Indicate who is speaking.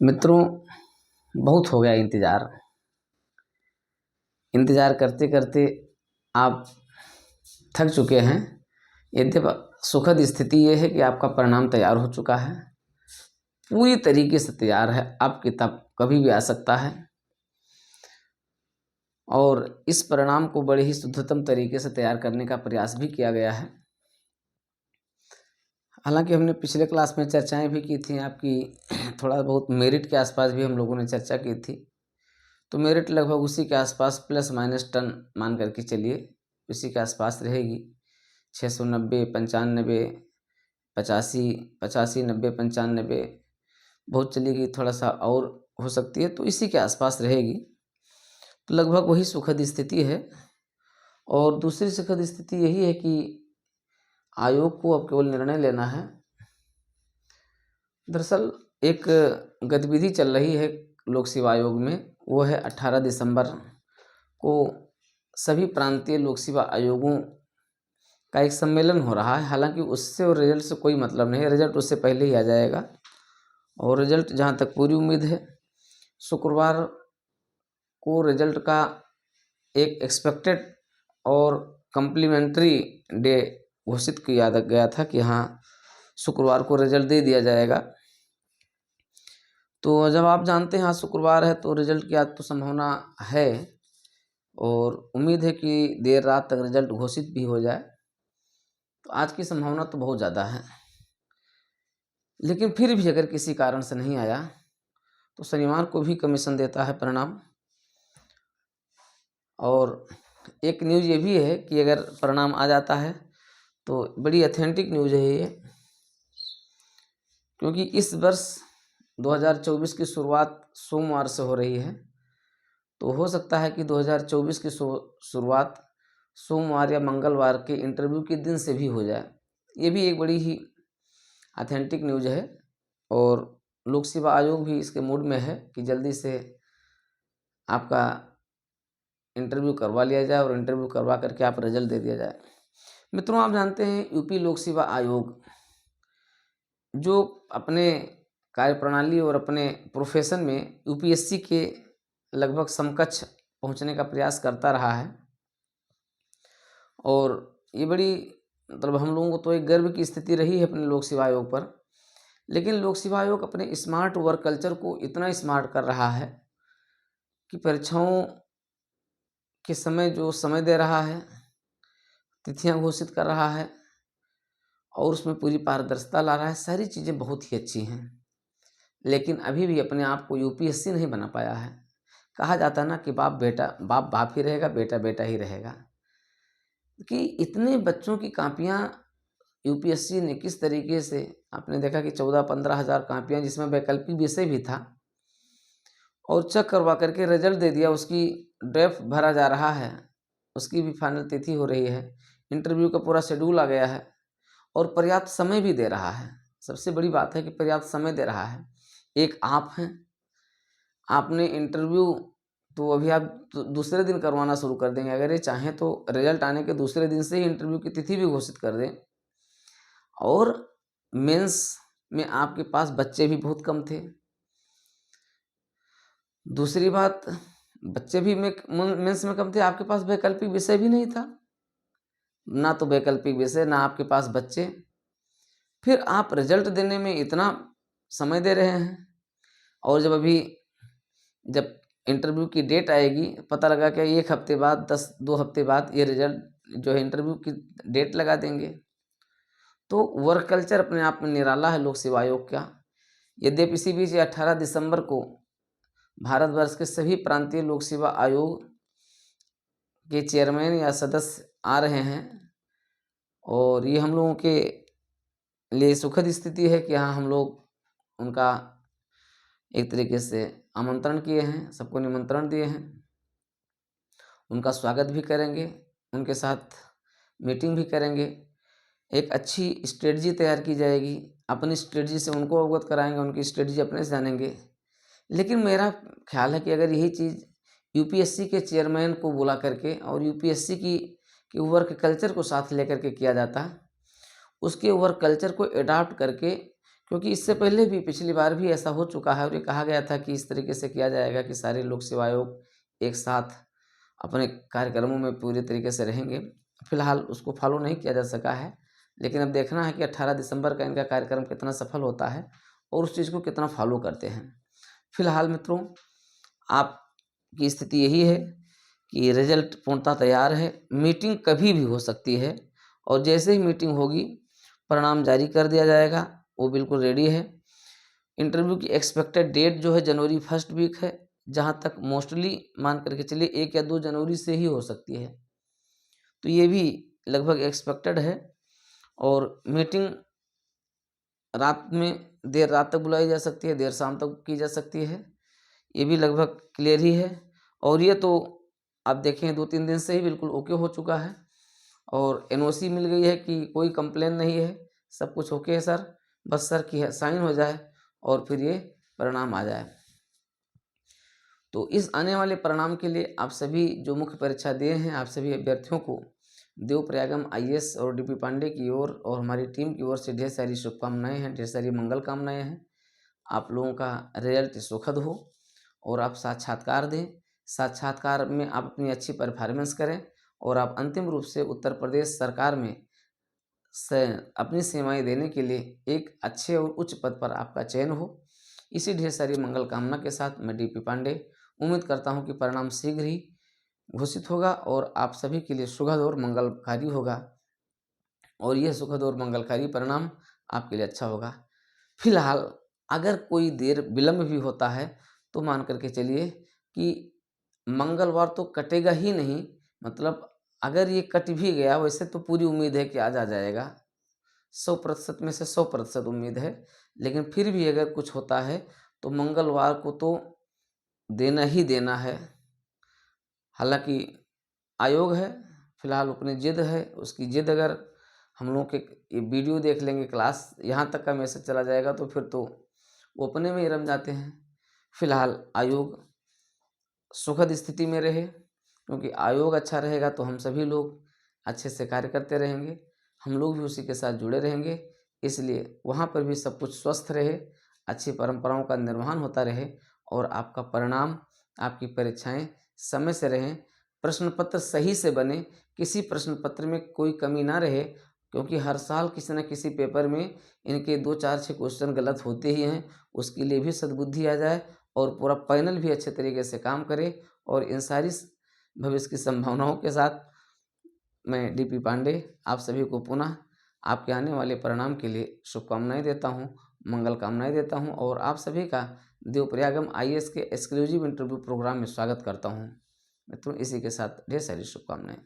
Speaker 1: मित्रों, बहुत हो गया इंतज़ार। इंतज़ार करते करते आप थक चुके हैं। यद्यपि सुखद स्थिति ये है कि आपका परिणाम तैयार हो चुका है, पूरी तरीके से तैयार है। अब किताब कभी भी आ सकता है और इस परिणाम को बड़े ही शुद्धतम तरीके से तैयार करने का प्रयास भी किया गया है। हालांकि हमने पिछले क्लास में चर्चाएं भी की थी आपकी, थोड़ा बहुत मेरिट के आसपास भी हम लोगों ने चर्चा की थी। तो मेरिट लगभग उसी के आसपास प्लस माइनस टन मान करके चलिए, उसी के आसपास रहेगी। 690, 95, 85, 85, 90, 95 बहुत चलेगी, थोड़ा सा और हो सकती है, तो इसी के आसपास रहेगी। तो लगभग वही सुखद स्थिति है। और दूसरी सुखद स्थिति यही है कि आयोग को अब केवल निर्णय लेना है। दरअसल एक गतिविधि चल रही है लोक सेवा आयोग में, वो है 18 दिसंबर को सभी प्रांतीय लोक सेवा आयोगों का एक सम्मेलन हो रहा है। हालांकि उससे और रिजल्ट से कोई मतलब नहीं है, रिजल्ट उससे पहले ही आ जाएगा। और रिजल्ट जहाँ तक पूरी उम्मीद है, शुक्रवार को रिजल्ट का एक एक्सपेक्टेड और कम्प्लीमेंट्री डे घोषित किया गया था कि हाँ, शुक्रवार को रिजल्ट दे दिया जाएगा। तो जब आप जानते हैं आज शुक्रवार है तो रिजल्ट की आज तो संभावना है और उम्मीद है कि देर रात तक रिजल्ट घोषित भी हो जाए। तो आज की संभावना तो बहुत ज़्यादा है, लेकिन फिर भी अगर किसी कारण से नहीं आया तो शनिवार को भी कमीशन देता है परिणाम। और एक न्यूज़ ये भी है कि अगर परिणाम आ जाता है तो बड़ी ऑथेंटिक न्यूज़ है ये, क्योंकि इस वर्ष 2024 की शुरुआत सोमवार से हो रही है। तो हो सकता है कि 2024 की शुरुआत सोमवार या मंगलवार के इंटरव्यू के दिन से भी हो जाए। ये भी एक बड़ी ही ऑथेंटिक न्यूज़ है और लोक सेवा आयोग भी इसके मूड में है कि जल्दी से आपका इंटरव्यू करवा लिया जाए और इंटरव्यू करवा करके आप रिजल्ट दे दिया जाए। मित्रों, आप जानते हैं यूपी लोक सेवा आयोग जो अपने कार्यप्रणाली और अपने प्रोफेशन में यूपीएससी के लगभग समकक्ष पहुंचने का प्रयास करता रहा है। और ये बड़ी मतलब हम लोगों को तो एक गर्व की स्थिति रही है अपने लोक सेवा आयोग पर। लेकिन लोक सेवा आयोग अपने स्मार्ट वर्क कल्चर को इतना स्मार्ट कर रहा है कि परीक्षाओं के समय जो समय दे रहा है, तिथियां घोषित कर रहा है और उसमें पूरी पारदर्शिता ला रहा है। सारी चीज़ें बहुत ही अच्छी हैं, लेकिन अभी भी अपने आप को यूपीएससी नहीं बना पाया है। कहा जाता है ना कि बाप बाप ही रहेगा, बेटा बेटा ही रहेगा। कि इतने बच्चों की कापियां यूपीएससी ने किस तरीके से, आपने देखा कि 14-15 हज़ार कापियाँ जिसमें वैकल्पिक विषय भी था, और चेक करवा करके रिजल्ट दे दिया। उसकी ड्राफ्ट भरा जा रहा है, उसकी भी फाइनल तिथि हो रही है, इंटरव्यू का पूरा शेड्यूल आ गया है और पर्याप्त समय भी दे रहा है। सबसे बड़ी बात है कि पर्याप्त समय दे रहा है। एक आप हैं, आपने इंटरव्यू तो अभी आप दूसरे दिन करवाना शुरू कर देंगे। अगर ये चाहें तो रिजल्ट आने के दूसरे दिन से ही इंटरव्यू की तिथि भी घोषित कर दें। और मेंस में आपके पास बच्चे भी बहुत कम थे। दूसरी बात, बच्चे भी मेंस में कम थे, आपके पास वैकल्पिक विषय भी नहीं था। ना तो वैकल्पिक विषय, ना आपके पास बच्चे, फिर आप रिजल्ट देने में इतना समय दे रहे हैं। और जब इंटरव्यू की डेट आएगी, पता लगा कि 1 हफ्ते बाद, 2 हफ्ते बाद ये रिजल्ट जो है इंटरव्यू की डेट लगा देंगे। तो वर्क कल्चर अपने आप में निराला है लोक सेवा आयोग का। यद्यपि इसी बीच 18 दिसंबर को भारतवर्ष के सभी प्रांतीय लोक सेवा आयोग के चेयरमैन या सदस्य आ रहे हैं और ये हम लोगों के लिए सुखद स्थिति है कि हाँ, हम लोग उनका एक तरीके से आमंत्रण किए हैं, सबको निमंत्रण दिए हैं। उनका स्वागत भी करेंगे, उनके साथ मीटिंग भी करेंगे, एक अच्छी स्ट्रेटजी तैयार की जाएगी। अपनी स्ट्रेटजी से उनको अवगत कराएंगे, उनकी स्ट्रेटजी अपने से जानेंगे। लेकिन मेरा ख्याल है कि अगर यही चीज़ यूपीएससी के चेयरमैन को बुला करके और यूपीएससी की वर्क कल्चर को साथ लेकर के किया जाता, उसके वर्क कल्चर को एडाप्ट करके, क्योंकि इससे पहले भी पिछली बार भी ऐसा हो चुका है और ये कहा गया था कि इस तरीके से किया जाएगा कि सारे लोक सेवा आयोग एक साथ अपने कार्यक्रमों में पूरे तरीके से रहेंगे। फिलहाल उसको फॉलो नहीं किया जा सका है, लेकिन अब देखना है कि 18 दिसंबर का इनका कार्यक्रम कितना सफल होता है और उस चीज़ को कितना फॉलो करते हैं। फिलहाल मित्रों, आपकी स्थिति यही है कि रिजल्ट पूर्णतः तैयार है, मीटिंग कभी भी हो सकती है और जैसे ही मीटिंग होगी परिणाम जारी कर दिया जाएगा, वो बिल्कुल रेडी है। इंटरव्यू की एक्सपेक्टेड डेट जो है जनवरी फर्स्ट वीक है, जहाँ तक मोस्टली मान करके चलिए 1 या 2 जनवरी से ही हो सकती है, तो ये भी लगभग एक्सपेक्टेड है। और मीटिंग रात में देर रात तक बुलाई जा सकती है, देर शाम तक की जा सकती है, ये भी लगभग क्लियर ही है। और ये तो आप देखें 2-3 दिन से ही बिल्कुल ओके हो चुका है और एनओसी मिल गई है कि कोई कंप्लेन नहीं है, सब कुछ ओके है सर, बस सर की साइन हो जाए और फिर ये परिणाम आ जाए। तो इस आने वाले परिणाम के लिए आप सभी जो मुख्य परीक्षा दिए हैं, आप सभी अभ्यर्थियों को देवप्रयागम आईएएस और डीपी पांडे की ओर और हमारी टीम की ओर से ढेर सारी शुभकामनाएं हैं, ढेर सारी मंगल कामनाएं हैं। आप लोगों का रिजल्ट सुखद हो और आप साक्षात्कार दें, साक्षात्कार में आप अपनी अच्छी परफॉर्मेंस करें और आप अंतिम रूप से उत्तर प्रदेश सरकार में से अपनी सेवाएं देने के लिए एक अच्छे और उच्च पद पर आपका चयन हो। इसी ढेर सारी मंगल कामना के साथ मैं डीपी पांडे उम्मीद करता हूं कि परिणाम शीघ्र ही घोषित होगा और आप सभी के लिए सुखद और मंगलकारी होगा और यह सुखद और मंगलकारी परिणाम आपके लिए अच्छा होगा। फिलहाल अगर कोई देर विलम्ब भी होता है तो मान करके चलिए कि मंगलवार तो कटेगा ही नहीं, मतलब अगर ये कट भी गया, वैसे तो पूरी उम्मीद है कि आज आ जाएगा, 100% में से 100% उम्मीद है, लेकिन फिर भी अगर कुछ होता है तो मंगलवार को तो देना ही देना है। हालांकि आयोग है, फिलहाल अपनी जिद है, उसकी जिद अगर हम लोग के ये वीडियो देख लेंगे, क्लास यहाँ तक का मैसेज चला जाएगा तो फिर तो वो अपने में ही रम जाते हैं। फिलहाल आयोग सुखद स्थिति में रहे, क्योंकि आयोग अच्छा रहेगा तो हम सभी लोग अच्छे से कार्य करते रहेंगे, हम लोग भी उसी के साथ जुड़े रहेंगे, इसलिए वहाँ पर भी सब कुछ स्वस्थ रहे, अच्छी परंपराओं का निर्वहन होता रहे और आपका परिणाम, आपकी परीक्षाएं समय से रहें, प्रश्न पत्र सही से बने, किसी प्रश्न पत्र में कोई कमी ना रहे, क्योंकि हर साल किसी न किसी पेपर में इनके 2-4-6 क्वेश्चन गलत होते ही हैं। उसके लिए भी सद्बुद्धि आ जाए और पूरा पैनल भी अच्छे तरीके से काम करे और इन सारी भविष्य की संभावनाओं के साथ मैं डीपी पांडे आप सभी को पुनः आपके आने वाले परिणाम के लिए शुभकामनाएं देता हूं, मंगल कामनाएं देता हूं और आप सभी का देवप्रयागम आईएएस के एक्सक्लूसिव इंटरव्यू प्रोग्राम में स्वागत करता हूं। मित्रों, इसी के साथ ढेर सारी शुभकामनाएं।